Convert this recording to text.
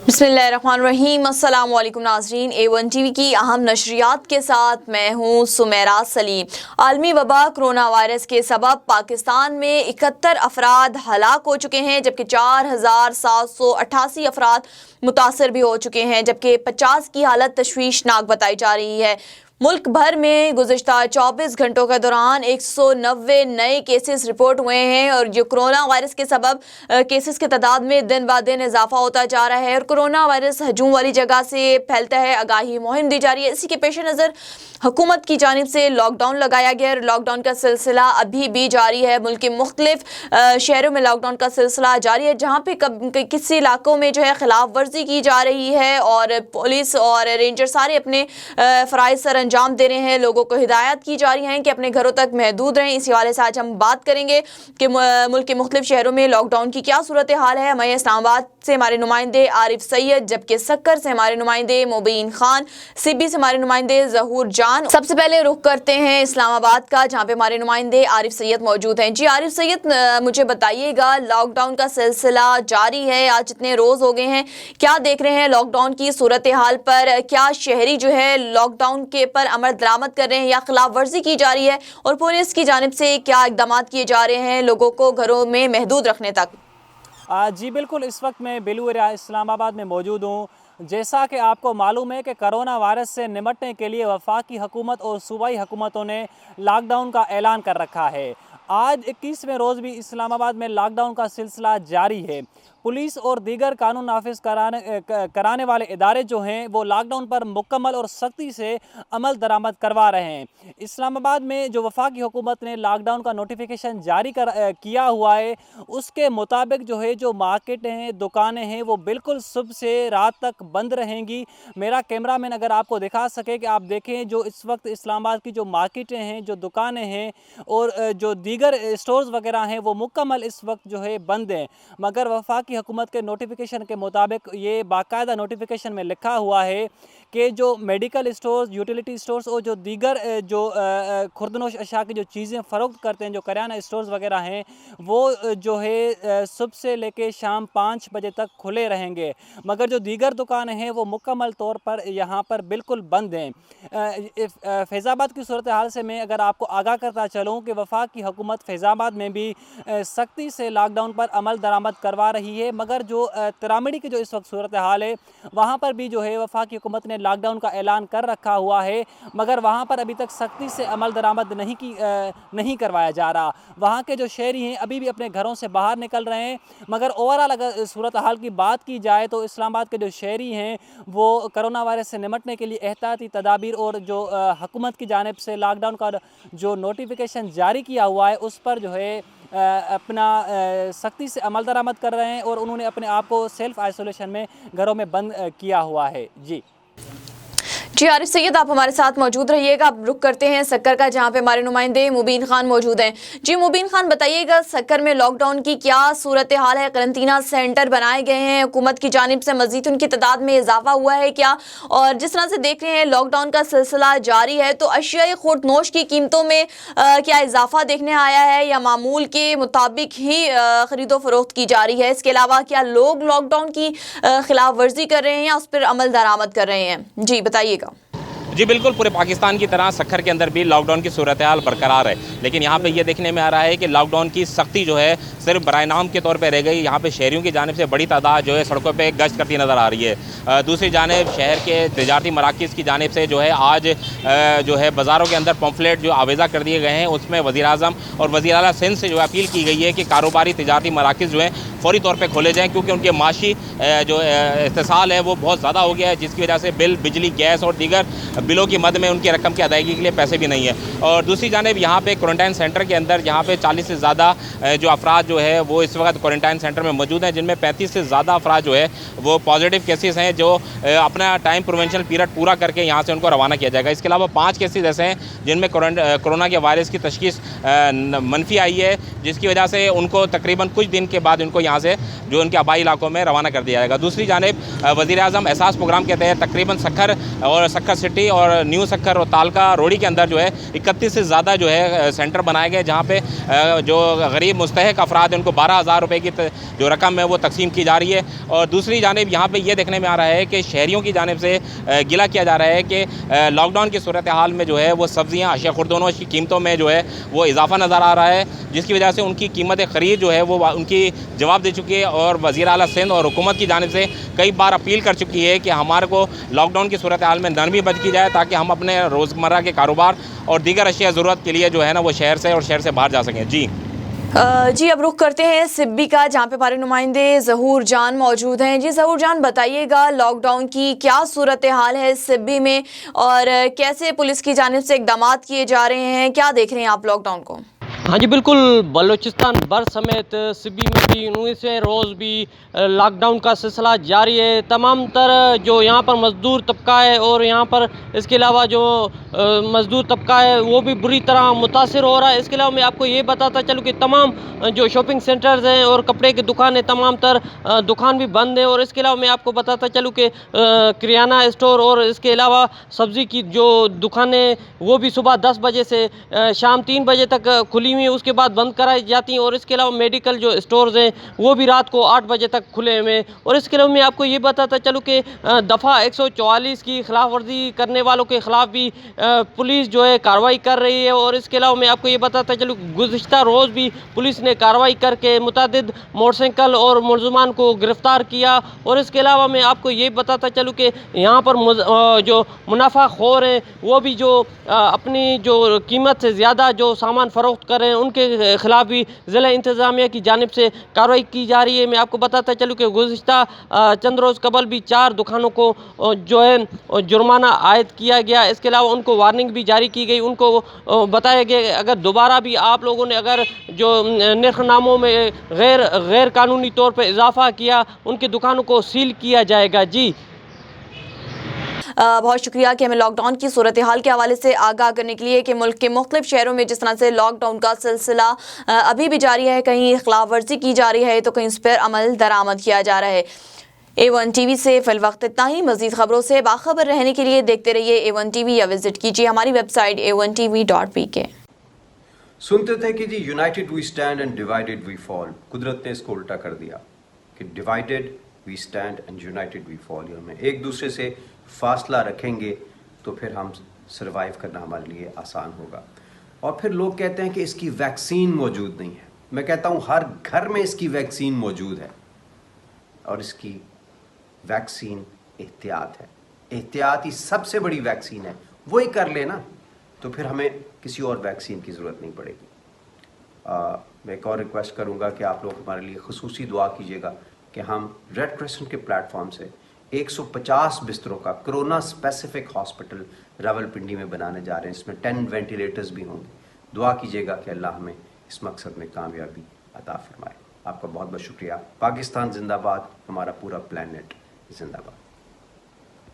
बिस्मिल्लाहिर्रहमानिर्रहीम। अस्सलाम वालेकुम नाज़रीन, A1 TV की अहम नशरियात के साथ मैं हूँ सुमेरा सलीम। आलमी वबा कोरोना वायरस के सबब पाकिस्तान में 71 अफराद हलाक हो चुके हैं, जबकि 4788 अफराद मुतासर भी हो चुके हैं, जबकि 50 की हालत तशवीशनाक बताई जा रही है। मुल्क भर में गुज़िश्ता 24 घंटों के दौरान 190 नए केसेस रिपोर्ट हुए हैं और जो कोरोना वायरस के सबब केसेस की तादाद में दिन ब दिन इजाफा होता जा रहा है और कोरोना वायरस हजूम वाली जगह से फैलता है। आगाही मुहिम दी जा रही है। इसी के पेश नज़र हुकूमत की जानिब से लॉकडाउन लगाया गया है। लॉकडाउन का सिलसिला अभी भी जारी है। मुल्क के मुख्तलिफ शहरों में लॉकडाउन का सिलसिला जारी है, जहाँ पे किसी इलाकों में जो है खिलाफ वर्जी की जा रही है और पुलिस और रेंजर सारे अपने फ़राइज़ सर अंजाम दे रहे हैं। लोगों को हिदायत की जा रही है कि अपने घरों तक महदूद रहें। इसी हवाले से आज हम बात करेंगे कि मुल्क के मुख्तलिफ शहरों में लॉकडाउन की क्या सूरत हाल है। हमें इस्लामाबाद से हमारे नुमाइंदे आरिफ सैयद, जबकि सक्कर से हमारे नुमाइंदे मुबीन खान, सीबी से हमारे नुमाइंदे ज़हूर जान। सबसे पहले रुख करते हैं इस्लामाबाद का, जहाँ पे हमारे नुमाइंदे आरिफ सैयद मौजूद हैं। जी आरिफ सैयद, मुझे बताइएगा, लॉकडाउन का सिलसिला जारी है, आज इतने रोज़ हो गए हैं, क्या देख रहे हैं लॉकडाउन की सूरत हाल पर? क्या शहरी जो है लॉकडाउन के पर अमल दरामद कर रहे हैं या खिलाफ वर्जी की जा रही है, और पुलिस की जानिब से क्या इकदाम किए जा रहे हैं लोगों को घरों में महदूद रखने तक? जी बिल्कुल, इस वक्त मैं बेलू एरिया इस्लामाबाद में मौजूद हूँ। जैसा कि आपको मालूम है कि कोरोना वायरस से निपटने के लिए वफाकी हुकूमत और सूबाई हुकूमतों ने लॉकडाउन का ऐलान कर रखा है। आज 21वें रोज़ भी इस्लामाबाद में लॉकडाउन का सिलसिला जारी है। पुलिस और दीगर कानून नाफिज कराने वाले इदारे जो हैं वो लॉकडाउन पर मुकम्मल और सख्ती से अमल दरामद करवा रहे हैं। इस्लामाबाद में जो वफाकी हुकूमत ने लॉकडाउन का नोटिफिकेशन जारी किया हुआ है, उसके मुताबिक जो है जो मार्केट हैं, दुकानें हैं, वो बिल्कुल सुबह से रात तक बंद रहेंगी। मेरा कैमरामैन अगर आपको दिखा सके कि आप देखें, जो इस वक्त इस्लामाबाद की जो मार्केटें हैं, जो दुकानें हैं और जो दीगर स्टोर्स वगैरह हैं, वो मुकम्मल इस वक्त जो है बंद हैं। मगर वफाकी हुकूमत के नोटिफिकेशन के मुताबिक ये बाकायदा नोटिफिकेशन में लिखा हुआ है कि जो मेडिकल स्टोर्स, यूटिलिटी स्टोर्स और जो दीगर जो खुर्दनोश अशा की जो चीज़ें फ़रोख्त करते हैं, जो करियाना स्टोर्स वगैरह हैं, वो जो है सुबह से लेके शाम 5 बजे तक खुले रहेंगे। मगर जो दीगर दुकानें हैं वो मुकम्मल तौर पर यहाँ पर बिल्कुल बंद हैं। फैज़ाबाद की सूरत हाल से मैं अगर आपको आगाह करता चलूँ कि वफाक की हुकूमत फैज़ाबाद में भी सख्ती से लॉकडाउन पर अमल दरामद करवा रही है। मगर जो तिरामिड़ी की जो इस वक्त सूरत हाल है, वहाँ पर भी जो है वफाक की हुकूमत ने लॉकडाउन का ऐलान कर रखा हुआ है, मगर वहाँ पर अभी तक सख्ती से अमल दरामद नहीं करवाया जा रहा। वहाँ के जो शहरी हैं अभी भी अपने घरों से बाहर निकल रहे हैं। मगर ओवरऑल अगर सूरत हाल की बात की जाए तो इस्लामाबाद के जो शहरी हैं वो कोरोना वायरस से निपटने के लिए एहतियाती तदाबीर और जो हुकूमत की जानिब से लॉकडाउन का जो नोटिफिकेशन जारी किया हुआ है, उस पर जो है अपना सख्ती से अमल दरामद कर रहे हैं और उन्होंने अपने आप को सेल्फ आइसोलेशन में घरों में बंद किया हुआ है। जी आरिफ सैयद, आप हमारे साथ मौजूद रहिएगा। अब रुक करते हैं सक्कर का, जहाँ पे हमारे नुमाइंदे मुबीन खान मौजूद हैं। जी मुबीन खान, बताइएगा सक्कर में लॉकडाउन की क्या सूरत हाल है? करंतना सेंटर बनाए गए हैं हुकूमत की जानिब से, मजीद उनकी तादाद में इजाफा हुआ है क्या? और जिस तरह से देख रहे हैं लॉकडाउन का सिलसिला जारी है, तो अशियाई खुर्दनोश की कीमतों में क्या इजाफा देखने आया है या मामूल के मुताबिक ही खरीदो फरोख्त की जा रही है? इसके अलावा क्या लोग लॉकडाउन की खिलाफ वर्जी कर रहे हैं या उस पर अमल दरामद कर रहे हैं? जी बताइएगा। जी बिल्कुल, पूरे पाकिस्तान की तरह सक्खर के अंदर भी लॉकडाउन की सूरत हाल बरकरार है, लेकिन यहाँ पे ये देखने में आ रहा है कि लॉकडाउन की सख्ती जो है सिर्फ बराए नाम के तौर पे रह गई। यहाँ पे शहरियों की जानिब से बड़ी तादाद जो है सड़कों पे गश्त करती नज़र आ रही है। दूसरी जानिब शहर के तजारती मराकज़ की जानिब से जो है आज जो है बाज़ारों के अंदर पम्फलेट जो आवेज़ा कर दिए गए हैं, उसमें वज़ीर-ए-आज़म और वज़ीर आला सिंध से जो अपील की गई है कि कारोबारी तजारती मराकज़ जो हैं फौरी तौर पर खोले जाएँ, क्योंकि उनके माशी जो इस्तेसाल है वो बहुत ज़्यादा हो गया है, जिसकी वजह से बिल, बिजली, गैस और दीगर बिलों की मद में उनकी रकम की अदायगी के लिए पैसे भी नहीं है। और दूसरी जानिब यहाँ पे क्वारंटाइन सेंटर के अंदर यहाँ पे 40 से ज़्यादा जो अफराद जो है वो इस वक्त क्वारंटाइन सेंटर में मौजूद हैं, जिनमें 35 से ज़्यादा अफराद जो है वो पॉजिटिव केसेस हैं, जो अपना टाइम प्रोवेंशन पीरियड पूरा करके यहाँ से उनको रवाना किया जाएगा। इसके अलावा 5 केसेस ऐसे हैं जिनमें कोरोना के वायरस की तशखीस मनफी आई है, जिसकी वजह से उनको तकरीबन कुछ दिन के बाद उनको यहाँ से जो उनके आबाई इलाकों में रवाना कर दिया जाएगा। दूसरी जानिब वज़ीर-ए-आज़म एहसास प्रोग्राम के तहत तकरीबन सक्खर और सक्खर सिटी और न्यू सक्खर और तालका रोड़ी के अंदर जो है 31 से ज़्यादा जो है सेंटर बनाए गए, जहाँ पे जो गरीब मुस्तहक अफराद हैं उनको 12,000 रुपये की जो रकम है वो तकसीम की जा रही है। और दूसरी जानिब यहाँ पे ये देखने में आ रहा है कि शहरियों की जानिब से गिला किया जा रहा है कि लॉकडाउन की सूरत हाल में जो है वो सब्ज़ियाँ, अशिया खुर्दोनों की कीमतों में जो है वो इजाफा नज़र आ रहा है, जिसकी वजह से उनकी कीमत ख़रीद जो है वो उनकी जवाब दे चुकी है। और वज़ीर आला सिंध और हुकूमत की जानिब से कई बार अपील कर चुकी है कि हमारे को लॉकडाउन की सूरत हाल में नरमी बच की जाए, ताकि हम अपने रोज़मर्रा के कारोबार और दीगर अशिया ज़रूरत के लिए जो है ना वो शहर से और शहर से बाहर जा सकें। जी अब रुख करते हैं सिब्बी का, जहाँ पे हमारे नुमाइंदे ज़हूर जान मौजूद हैं। जी ज़हूर जान, बताइएगा लॉकडाउन की क्या सूरत हाल है सिब्बी में और कैसे पुलिस की जानिब से इक़दाम किए जा रहे हैं, क्या देख रहे हैं आप लॉकडाउन को? हाँ जी बिल्कुल, बलूचिस्तान भर समेत सिब्बी में भी 19वें रोज़ भी लॉकडाउन का सिलसिला जारी है। तमाम तर जो यहाँ पर मज़दूर तबका है और यहाँ पर इसके अलावा जो मज़दूर तबका है वो भी बुरी तरह मुतासिर हो रहा है। इसके अलावा मैं आपको ये बताता चलूँ कि तमाम जो शॉपिंग सेंटर्स हैं और कपड़े की दुकानें, तमाम तर दुकान भी बंद है। और इसके अलावा मैं आपको बताता चलूँ कि किराना स्टोर और इसके अलावा सब्ज़ी की जो दुकानें वो भी सुबह 10 बजे से शाम 3 बजे तक खुली हुई, उसके बाद बंद कराई जाती हैं। और इसके अलावा मेडिकल जो स्टोर्स हैं वो भी रात को 8 बजे तक खुले हुए हैं। और इसके अलावा मैं आपको ये बताता चलूँ कि दफ़ा 144 की खिलाफ वर्जी करने वालों के ख़िलाफ़ भी पुलिस जो है कार्रवाई कर रही है। और इसके अलावा मैं आपको ये बताता चलूँ गुज़िश्ता रोज़ भी पुलिस ने कार्रवाई करके मुतअद्दिद मोटरसाइकिल और मुलज़मान को गिरफ़्तार किया। और इसके अलावा मैं आपको ये बताता चलूँ कि यहाँ पर जो मुनाफाखोर हैं वो भी जो अपनी जो कीमत से ज़्यादा जो सामान फ़रोख्त कर रहे हैं उनके ख़िलाफ़ भी ज़िला इंतज़ामिया की जानिब से कार्रवाई की जा रही है। मैं आपको बताता चलूँ कि गुज़िश्ता चंद रोज़ कबल भी 4 दुकानों को जो है जुर्माना आयद किया गया। इसके अलावा उनको वार्निंग भी जारी की गई, उनको बताया गया कि अगर दोबारा भी आप लोगों ने अगर जो निर्खनामों में गैर कानूनी तौर पर इजाफ़ा किया, उनकी दुकानों को सील किया जाएगा। जी बहुत शुक्रिया कि हमें लॉकडाउन की सूरत हाल के हवाले से आगाह करने के लिए कि मुल्क के मुख्तलिफ शहरों में जिस तरह से लॉकडाउन का सिलसिला अभी भी जारी है, कहीं खिलाफ वर्जी की जा रही है तो कहीं उस पर अमल दरामद किया जा रहा है। A1 TV से फिल वक्त इतना ही। मज़ीद खबरों से बाखबर रहने के लिए देखते रहिए A1 TV या विजिट कीजिए हमारी वेबसाइट a1tv.pk। सुनते थे कि जी united we stand and divided we fall. कुदरत ने इसको उल्टा कर दिया कि divided we stand and united we fall. हमें एक दूसरे से फासला रखेंगे तो फिर हम सर्वाइव करना हमारे लिए आसान होगा। और फिर लोग कहते हैं कि इसकी वैक्सीन मौजूद नहीं है। मैं कहता हूँ हर घर में इसकी वैक्सीन मौजूद है और इसकी वैक्सीन एहतियात है। एहतियात ही सबसे बड़ी वैक्सीन है, वो ही कर लेना तो फिर हमें किसी और वैक्सीन की ज़रूरत नहीं पड़ेगी। मैं एक और रिक्वेस्ट करूँगा कि आप लोग हमारे लिए खुसूसी दुआ कीजिएगा कि हम रेड क्रिसेंट के प्लेटफॉर्म से 150 बिस्तरों का कोरोना स्पेसिफिक हॉस्पिटल रावलपिंडी में बनाने जा रहे हैं। इसमें 10 वेंटिलेटर्स भी होंगे। दुआ कीजिएगा कि अल्लाह हमें इस मकसद में कामयाबी अता फरमाए। आपका बहुत बहुत शुक्रिया। पाकिस्तान जिंदाबाद, हमारा पूरा प्लेनेट जिंदाबाद।